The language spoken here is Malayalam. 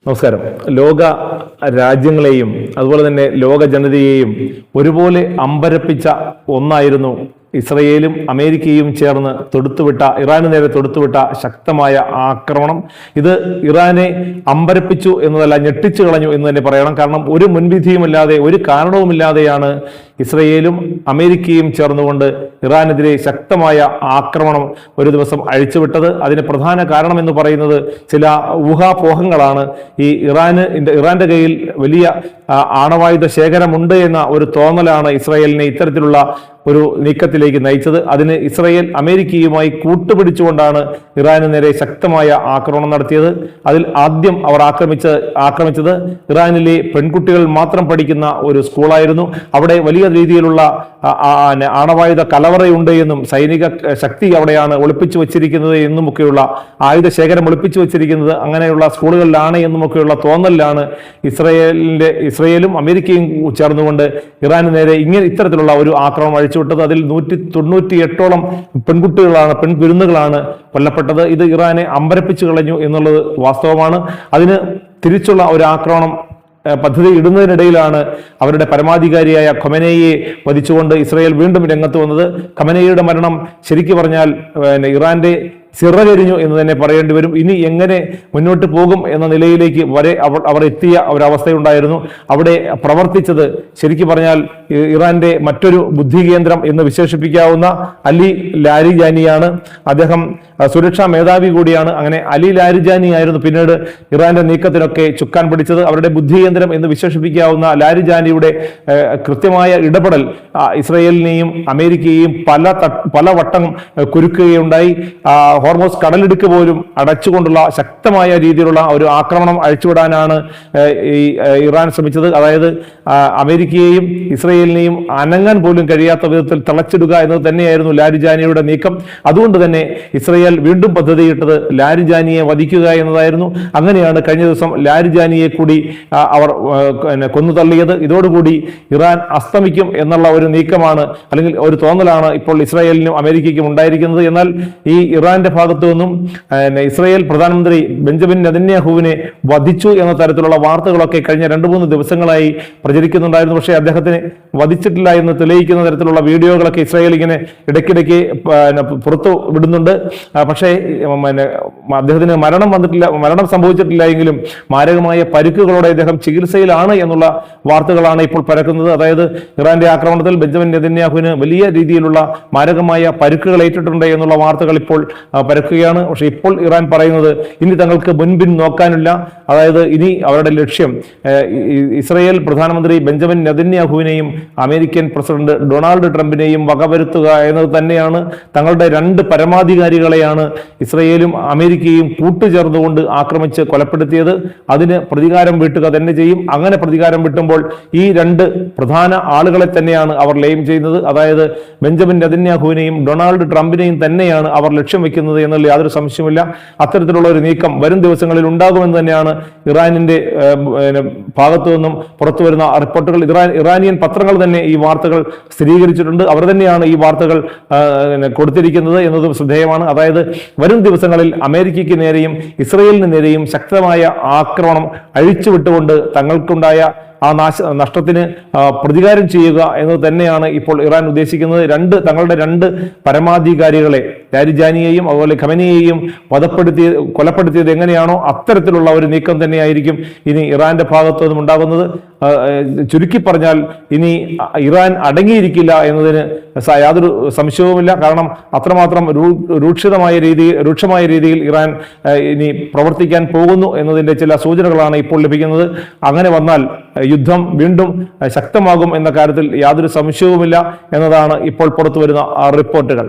നമസ്കാരം. ലോക രാജ്യങ്ങളെയും അതുപോലെ തന്നെ ലോക ജനതയെയും ഒരുപോലെ അമ്പരപ്പിച്ച ഒന്നായിരുന്നു ഇസ്രയേലും അമേരിക്കയും ചേർന്ന് ഇറാന് നേരെ തൊടുത്തുവിട്ട ശക്തമായ ആക്രമണം. ഇത് ഇറാനെ അമ്പരപ്പിച്ചു എന്നതല്ല, ഞെട്ടിച്ചു കളഞ്ഞു എന്ന് തന്നെ പറയണം. കാരണം ഒരു മുൻവിധിയുമില്ലാതെ, ഒരു കാരണവുമില്ലാതെയാണ് ഇസ്രയേലും അമേരിക്കയും ചേർന്നുകൊണ്ട് ഇറാനെതിരെ ശക്തമായ ആക്രമണം ഒരു ദിവസം അഴിച്ചുവിട്ടത്. അതിന് പ്രധാന കാരണം എന്ന് പറയുന്നത് ചില ഊഹാപോഹങ്ങളാണ്. ഈ ഇറാന്റെ കയ്യിൽ വലിയ ആണവായുധ ശേഖരമുണ്ട് എന്ന ഒരു തോന്നലാണ് ഇസ്രയേലിനെ ഇത്തരത്തിലുള്ള ഒരു നീക്കത്തിലേക്ക് നയിച്ചത്. അതിന് ഇസ്രയേൽ അമേരിക്കയുമായി കൂട്ടുപിടിച്ചുകൊണ്ടാണ് ഇറാന് നേരെ ശക്തമായ ആക്രമണം നടത്തിയത്. അതിൽ ആദ്യം അവർ ആക്രമിച്ചത് ഇറാനിലെ പെൺകുട്ടികൾ മാത്രം പഠിക്കുന്ന ഒരു സ്കൂളായിരുന്നു. അവിടെ വലിയ രീതിയിലുള്ള ആണവായുധ കലവറയുണ്ട് എന്നും സൈനിക ശക്തി അവിടെയാണ് ഒളിപ്പിച്ചു വച്ചിരിക്കുന്നത് എന്നുമൊക്കെയുള്ള ആയുധ ശേഖരം ഒളിപ്പിച്ചു വച്ചിരിക്കുന്നത് അങ്ങനെയുള്ള സ്കൂളുകളിലാണ് എന്നുമൊക്കെയുള്ള തോന്നലിലാണ് ഇസ്രയേലും അമേരിക്കയും ചേർന്നുകൊണ്ട് ഇറാന് നേരെ ഇത്തരത്തിലുള്ള ഒരു ആക്രമണം അഴിച്ചുവിട്ടത്. അതിൽ 198ഓളം പെൺകുരുന്നുകളാണ് കൊല്ലപ്പെട്ടത്. ഇത് ഇറാനെ അമ്പരപ്പിച്ചു കളഞ്ഞു എന്നുള്ളത് വാസ്തവമാണ്. അതിന് തിരിച്ചുള്ള ഒരു ആക്രമണം പദ്ധതി ഇടുന്നതിനിടയിലാണ് അവരുടെ പരമാധികാരിയായ ഖൊമനേയിയെ വധിച്ചുകൊണ്ട് ഇസ്രയേൽ വീണ്ടും രംഗത്ത് വന്നത്. ഖൊമനേയിയുടെ മരണം ശരിക്കു പറഞ്ഞാൽ ഇറാന്റെ ചിറകരിഞ്ഞു എന്ന് തന്നെ പറയേണ്ടി വരും. ഇനി എങ്ങനെ മുന്നോട്ട് പോകും എന്ന നിലയിലേക്ക് വരെ അവർ എത്തിയ ഒരവസ്ഥയുണ്ടായിരുന്നു. അവിടെ പ്രവർത്തിച്ചത് ശരിക്കും പറഞ്ഞാൽ ഇറാന്റെ മറ്റൊരു ബുദ്ധി കേന്ദ്രം എന്ന് വിശേഷിപ്പിക്കാവുന്ന അലി ലാരിജാനിയാണ്. അദ്ദേഹം സുരക്ഷാ മേധാവി കൂടിയാണ്. അങ്ങനെ അലി ലാരിജാനി ആയിരുന്നു പിന്നീട് ഇറാന്റെ നീക്കത്തിനൊക്കെ ചുക്കാൻ പിടിച്ചത്. അവരുടെ ബുദ്ധി കേന്ദ്രം എന്ന് വിശേഷിപ്പിക്കാവുന്ന ലാരിജാനിയുടെ കൃത്യമായ ഇടപെടൽ ഇസ്രയേലിനെയും അമേരിക്കയെയും പല വട്ടം കുരുക്കുകയുണ്ടായി. ഹോർമോസ് കടലിടുക്ക് പോലും അടച്ചുകൊണ്ടുള്ള ശക്തമായ രീതിയിലുള്ള ഒരു ആക്രമണം അഴിച്ചുവിടാനാണ് ഇറാൻ ശ്രമിച്ചത്. അതായത് അമേരിക്കയെയും ഇസ്രയേലിനെയും അനങ്ങാൻ പോലും കഴിയാത്ത വിധത്തിൽ തളച്ചിടുക എന്നത് തന്നെയായിരുന്നു ലാരിജാനിയുടെ നീക്കം. അതുകൊണ്ട് തന്നെ ഇസ്രയേൽ വീണ്ടും പദ്ധതിയിട്ടത് ലാരിജാനിയെ വധിക്കുക എന്നതായിരുന്നു. അങ്ങനെയാണ് കഴിഞ്ഞ ദിവസം ലാരിജാനിയെ കൂടി അവർ കൊന്നു തള്ളിയത്. ഇതോടുകൂടി ഇറാൻ അസ്തമിക്കും എന്നുള്ള ഒരു നീക്കമാണ്, അല്ലെങ്കിൽ ഒരു തോന്നലാണ് ഇപ്പോൾ ഇസ്രായേലിനും അമേരിക്കയ്ക്കും ഉണ്ടായിരിക്കുന്നത്. എന്നാൽ ഈ ഇറാന്റെ ഭാഗത്തു നിന്നും ഇസ്രായേൽ പ്രധാനമന്ത്രി ബെഞ്ചമിൻ നെതന്യാഹുവിനെ വധിച്ചു എന്ന തരത്തിലുള്ള വാർത്തകളൊക്കെ കഴിഞ്ഞ 2-3 ദിവസങ്ങളായി പ്രചരിക്കുന്നുണ്ടായിരുന്നു. പക്ഷേ അദ്ദേഹത്തിനെ വധിച്ചിട്ടില്ല എന്ന് തെളിയിക്കുന്ന തരത്തിലുള്ള വീഡിയോകളൊക്കെ ഇസ്രായേൽ ഇങ്ങനെ ഇടയ്ക്കിടയ്ക്ക് പുറത്തു വിടുന്നുണ്ട്. പക്ഷേ അദ്ദേഹത്തിന് മരണം സംഭവിച്ചിട്ടില്ല എങ്കിലും മാരകമായ പരിക്കുകളോടെ അദ്ദേഹം ചികിത്സയിലാണ് എന്നുള്ള വാർത്തകളാണ് ഇപ്പോൾ പരക്കുന്നത്. അതായത് ഇറാന്റെ ആക്രമണത്തിൽ ബെഞ്ചമിൻ നെതന്യാഹുവിന് വലിയ രീതിയിലുള്ള മാരകമായ പരിക്കുകൾ ഏറ്റിട്ടുണ്ട് എന്നുള്ള വാർത്തകൾ ഇപ്പോൾ പരക്കുകയാണ്. പക്ഷെ ഇപ്പോൾ ഇറാൻ പറയുന്നത് ഇനി തങ്ങൾക്ക് മുൻപിൻ നോക്കാനില്ല. അതായത് ഇനി അവരുടെ ലക്ഷ്യം ഇസ്രായേൽ പ്രധാനമന്ത്രി ബെഞ്ചമിൻ നെതന്യാഹുവിനെയും അമേരിക്കൻ പ്രസിഡന്റ് ഡൊണാൾഡ് ട്രംപിനെയും വകവരുത്തുക എന്നത് തന്നെയാണ്. തങ്ങളുടെ 2 പരമാധികാരികളെയാണ് ഇസ്രായേലും അമേരിക്കയും കൂട്ടുചേർന്നുകൊണ്ട് ആക്രമിച്ച് കൊലപ്പെടുത്തിയത്. അതിന് പ്രതികാരം വീട്ടുക തന്നെ ചെയ്യും. അങ്ങനെ പ്രതികാരം വീട്ടുമ്പോൾ ഈ 2 പ്രധാന ആളുകളെ തന്നെയാണ് അവർ ലെയിം ചെയ്യുന്നത്. അതായത് ബെഞ്ചമിൻ നെതന്യാഹുവിനെയും ഡൊണാൾഡ് ട്രംപിനെയും തന്നെയാണ് അവർ ലക്ഷ്യം വെക്കുന്നത് എന്നുള്ള യാതൊരു സംശയമില്ല. അത്തരത്തിലുള്ള ഒരു നീക്കം വരും ദിവസങ്ങളിൽ ഉണ്ടാകുമെന്ന് തന്നെയാണ് ഇറാനിന്റെ ഭാഗത്തു നിന്നും പുറത്തു വരുന്ന റിപ്പോർട്ടുകൾ. ഇറാനിയൻ പത്രങ്ങൾ തന്നെ ഈ വാർത്തകൾ സ്ഥിരീകരിച്ചിട്ടുണ്ട്. അവർ തന്നെയാണ് ഈ വാർത്തകൾ കൊടുത്തിരിക്കുന്നത് എന്നതും ശ്രദ്ധേയമാണ്. അതായത് വരും ദിവസങ്ങളിൽ അമേരിക്കയ്ക്ക് നേരെയും ഇസ്രയേലിന് നേരെയും ശക്തമായ ആക്രമണം അഴിച്ചുവിട്ടുകൊണ്ട് തങ്ങൾക്കുണ്ടായ ആ നഷ്ടത്തിന് പ്രതികാരം ചെയ്യുക എന്നത് തന്നെയാണ് ഇപ്പോൾ ഇറാൻ ഉദ്ദേശിക്കുന്നത്. തങ്ങളുടെ 2 പരമാധികാരികളെ ലാരിജാനിയെയും അതുപോലെ ഖമനേയിയെയും കൊലപ്പെടുത്തിയത് എങ്ങനെയാണോ അത്തരത്തിലുള്ള ഒരു നീക്കം തന്നെയായിരിക്കും ഇനി ഇറാന്റെ ഭാഗത്തു നിന്നും ഉണ്ടാകുന്നത്. ചുരുക്കി പറഞ്ഞാൽ ഇനി ഇറാൻ അടങ്ങിയിരിക്കില്ല എന്നതിന് യാതൊരു സംശയവുമില്ല. കാരണം അത്രമാത്രം രൂക്ഷമായ രീതിയിൽ ഇറാൻ ഇനി പ്രവർത്തിക്കാൻ പോകുന്നു എന്നതിന്റെ ചില സൂചനകളാണ് ഇപ്പോൾ ലഭിക്കുന്നത്. അങ്ങനെ വന്നാൽ യുദ്ധം വീണ്ടും ശക്തമാകും എന്ന കാര്യത്തിൽ യാതൊരു സംശയവുമില്ല എന്നതാണ് ഇപ്പോൾ പുറത്തു വരുന്ന റിപ്പോർട്ടുകൾ.